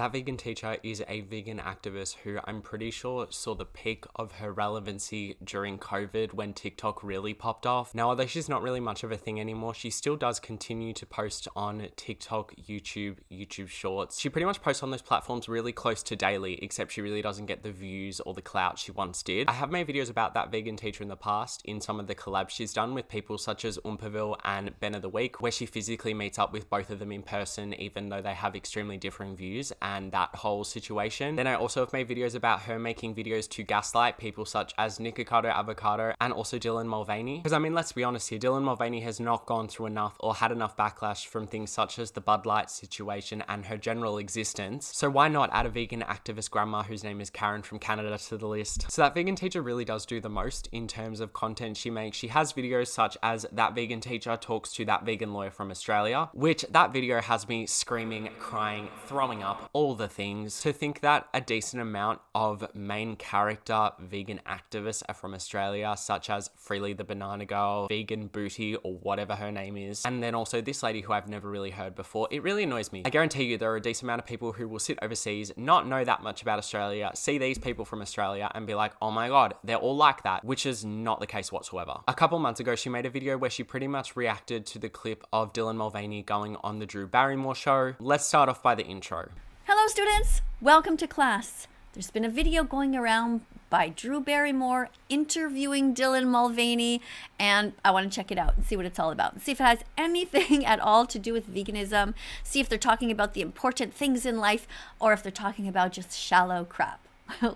That vegan teacher is a vegan activist who I'm pretty sure saw the peak of her relevancy during COVID when TikTok really popped off. Now, although she's not really much of a thing anymore, she still does continue to post on TikTok, YouTube Shorts. She pretty much posts on those platforms really close to daily, except she really doesn't get the views or the clout she once did. I have made videos about that vegan teacher in the past in some of the collabs she's done with people such as Umperville and Ben of the Week, where she physically meets up with both of them in person, even though they have extremely differing views and that whole situation. Then I also have made videos about her making videos to gaslight people such as Nikocado Avocado and also Dylan Mulvaney. Because I mean, let's be honest here, Dylan Mulvaney has not gone through enough or had enough backlash from things such as the Bud Light situation and her general existence. So why not add a vegan activist grandma whose name is Karen from Canada to the list? So that vegan teacher really does do the most in terms of content she makes. She has videos such as That Vegan Teacher Talks to That Vegan Lawyer from Australia, which that video has me screaming, crying, throwing up, all the things. To think that a decent amount of main character vegan activists are from Australia, such as Freely the Banana Girl, Vegan Booty, or whatever her name is, and then also this lady who I've never really heard before, it really annoys me. I guarantee you there are a decent amount of people who will sit overseas, not know that much about Australia, see these people from Australia and be like, oh my god, they're all like that, which is not the case whatsoever. A couple months ago, she made a video where she pretty much reacted to the clip of Dylan Mulvaney going on the Drew Barrymore show. Let's start off by the intro. Hello students, welcome to class. There's been a video going around by Drew Barrymore interviewing Dylan Mulvaney, and I want to check it out and see what it's all about and see if it has anything at all to do with veganism, see if they're talking about the important things in life or if they're talking about just shallow crap.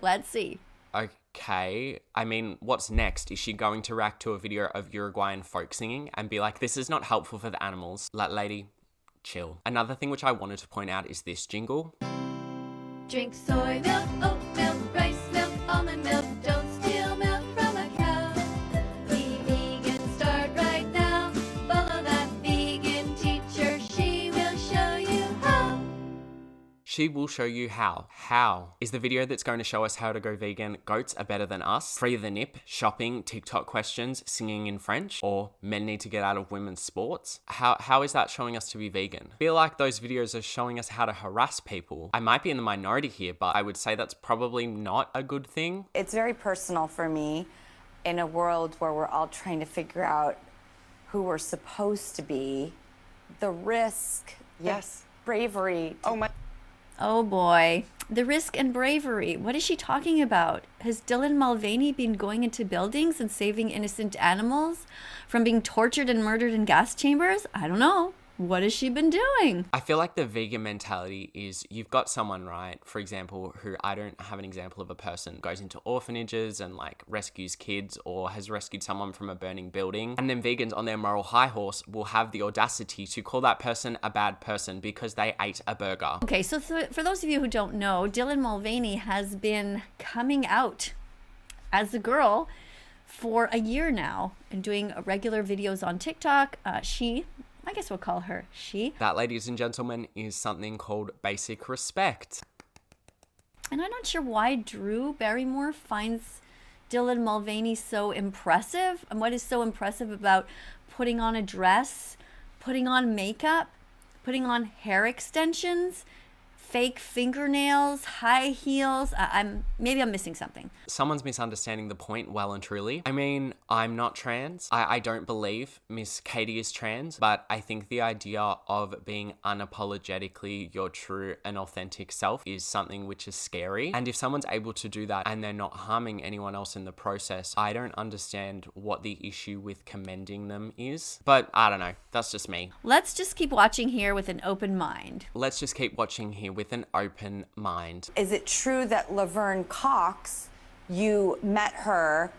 Let's see. Okay, I mean, what's next? Is she going to react to a video of Uruguayan folk singing and be like, this is not helpful for the animals? Lady, chill. Another thing which I wanted to point out is this jingle. Drink soy milk, oat milk, rice milk, almond milk, don't steal milk from a cow. Be vegan, start right now. Follow that vegan teacher, she will show you how. She will show you how. How is the video that's going to show us how to go vegan. Goats are better than us, free the nip, shopping, TikTok questions, singing in French, or men need to get out of women's sports. How is that showing us to be vegan? I feel like those videos are showing us how to harass people. I might be in the minority here, but I would say that's probably not a good thing. It's very personal for me in a world where we're all trying to figure out who we're supposed to be. The risk, yes, the bravery. Oh boy, the risk and bravery. What is she talking about? Has Dylan Mulvaney been going into buildings and saving innocent animals from being tortured and murdered in gas chambers? I don't know. What has she been doing? I feel like the vegan mentality is you've got someone, right, for example, who I don't have an example of a person, goes into orphanages and like rescues kids or has rescued someone from a burning building. And then vegans on their moral high horse will have the audacity to call that person a bad person because they ate a burger. Okay, so for those of you who don't know, Dylan Mulvaney has been coming out as a girl for a year now and doing regular videos on TikTok. I guess we'll call her she. That, ladies and gentlemen, is something called basic respect. And I'm not sure why Drew Barrymore finds Dylan Mulvaney so impressive. And what is so impressive about putting on a dress, putting on makeup, putting on hair extensions, fake fingernails, high heels. Maybe I'm missing something. Someone's misunderstanding the point well and truly. I mean, I'm not trans. I don't believe Miss Katie is trans, but I think the idea of being unapologetically your true and authentic self is something which is scary. And if someone's able to do that and they're not harming anyone else in the process, I don't understand what the issue with commending them is. But I don't know. That's just me. Let's just keep watching here with an open mind. Let's just keep watching here with an open mind. Is it true that Laverne Cox, you met her,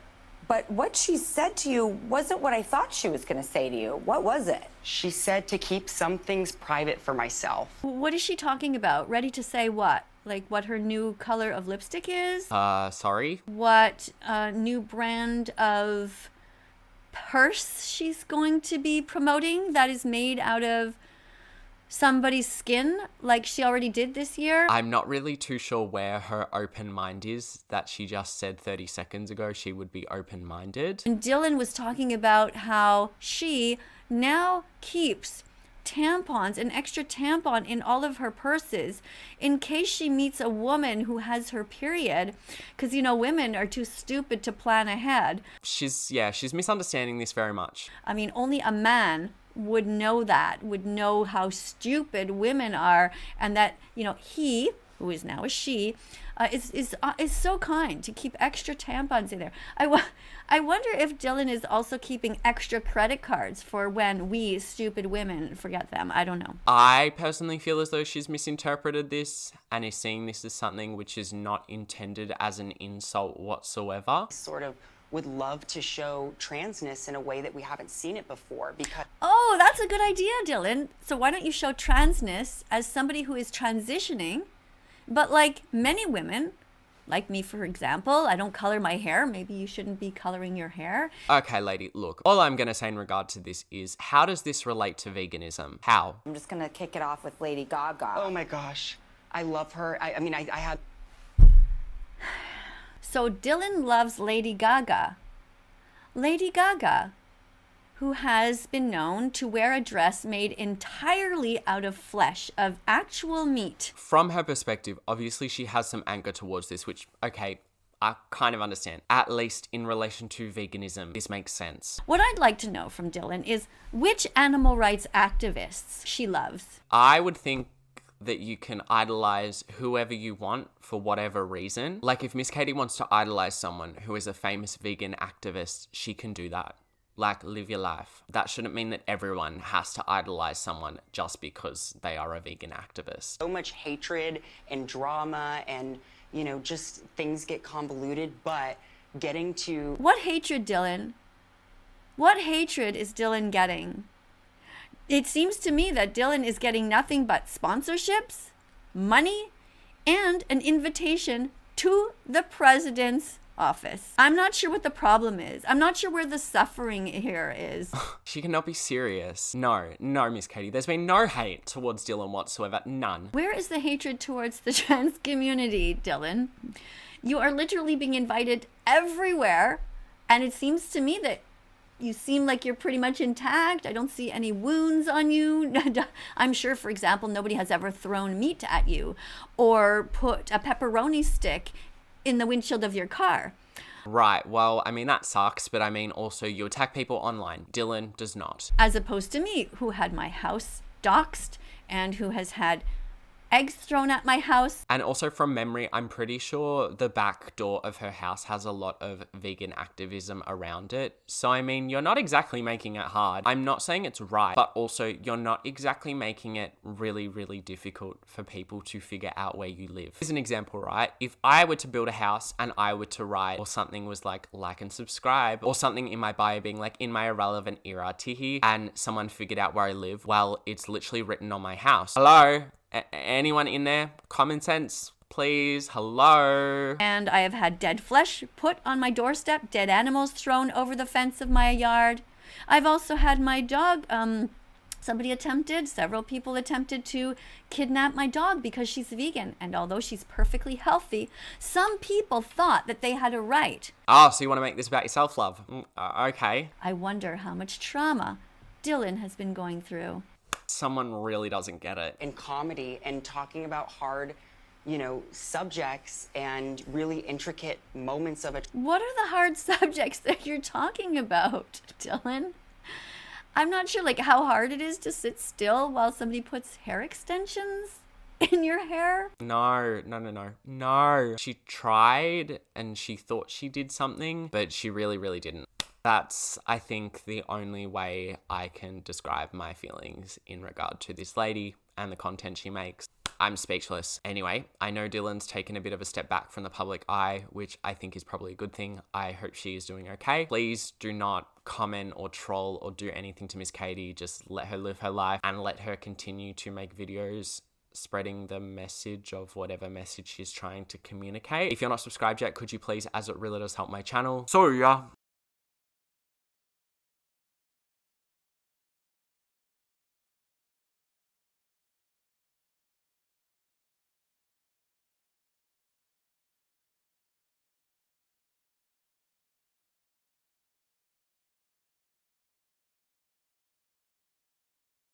but what she said to you wasn't what I thought she was going to say to you? What was it? She said to keep some things private for myself. What is she talking about? Ready to say what? Like what her new color of lipstick is? Sorry? What new brand of purse she's going to be promoting that is made out of somebody's skin like she already did this year? I'm not really too sure where her open mind is that she just said 30 seconds ago she would be open-minded. And Dylan was talking about how she now keeps tampons, an extra tampon in all of her purses in case she meets a woman who has her period, because women are too stupid to plan ahead. She's misunderstanding this very much. I mean, only a man would know that, would know how stupid women are, and that he, who is now a she, is so kind to keep extra tampons in there. I wonder if Dylan is also keeping extra credit cards for when we stupid women forget them. I don't know. I personally feel as though she's misinterpreted this and is seeing this as something which is not intended as an insult whatsoever. Sort of would love to show transness in a way that we haven't seen it before, because Oh, that's a good idea, Dylan. So why don't you show transness as somebody who is transitioning? But like many women, like me, for example, I don't color my hair. Maybe you shouldn't be coloring your hair. Okay, lady, look, all I'm going to say in regard to this is, how does this relate to veganism? How? I'm just gonna kick it off with Lady Gaga. oh my gosh, I love her. I mean, I had So Dylan loves Lady Gaga. Lady Gaga, who has been known to wear a dress made entirely out of flesh, of actual meat. From her perspective, obviously she has some anger towards this, which, okay, I kind of understand. At least in relation to veganism, this makes sense. What I'd like to know from Dylan is which animal rights activists she loves. I would think that you can idolize whoever you want for whatever reason. Like if Miss Katie wants to idolize someone who is a famous vegan activist, she can do that. Like, live your life. That shouldn't mean that everyone has to idolize someone just because they are a vegan activist. so much hatred and drama, and just things get convoluted, but getting to What hatred, Dylan? What hatred is Dylan getting? It seems to me that Dylan is getting nothing but sponsorships, money, and an invitation to the president's office. I'm not sure what the problem is. I'm not sure where the suffering here is. She cannot be serious. No, Miss Katie. There's been no hate towards Dylan whatsoever. None. Where is the hatred towards the trans community, Dylan? You are literally being invited everywhere, and it seems to me that you seem like you're pretty much intact. I don't see any wounds on you. I'm sure, for example, nobody has ever thrown meat at you or put a pepperoni stick in the windshield of your car. Right, well, I mean, that sucks, but I mean, also, you attack people online. Dylan does not. As opposed to me, who had my house doxxed and who has had eggs thrown at my house. And also from memory, I'm pretty sure the back door of her house has a lot of vegan activism around it. So, I mean, you're not exactly making it hard. I'm not saying it's right, but also you're not exactly making it really, really difficult for people to figure out where you live. Here's an example, right? If I were to build a house and I were to write, or something was like and subscribe, or something in my bio being like, in my irrelevant era, tihi, and someone figured out where I live, well, it's literally written on my house. Hello? Anyone in there? Common sense, please. Hello. And I have had dead flesh put on my doorstep, dead animals thrown over the fence of my yard. I've also had my dog, several people attempted to kidnap my dog because she's vegan. And although she's perfectly healthy, some people thought that they had a right. Oh, so you want to make this about your self-love? Okay. I wonder how much trauma Dylan has been going through. Someone really doesn't get it. in comedy and talking about hard, subjects and really intricate moments of it. What are the hard subjects that you're talking about, Dylan? I'm not sure how hard it is to sit still while somebody puts hair extensions in your hair. No. She tried and she thought she did something, but she really, really didn't. That's, I think, the only way I can describe my feelings in regard to this lady and the content she makes. I'm speechless. Anyway, I know Dylan's taken a bit of a step back from the public eye, which I think is probably a good thing. I hope she is doing okay. Please do not comment or troll or do anything to Miss Katie. Just let her live her life and let her continue to make videos spreading the message of whatever message she's trying to communicate. If you're not subscribed yet, could you please, as it really does help my channel. So yeah,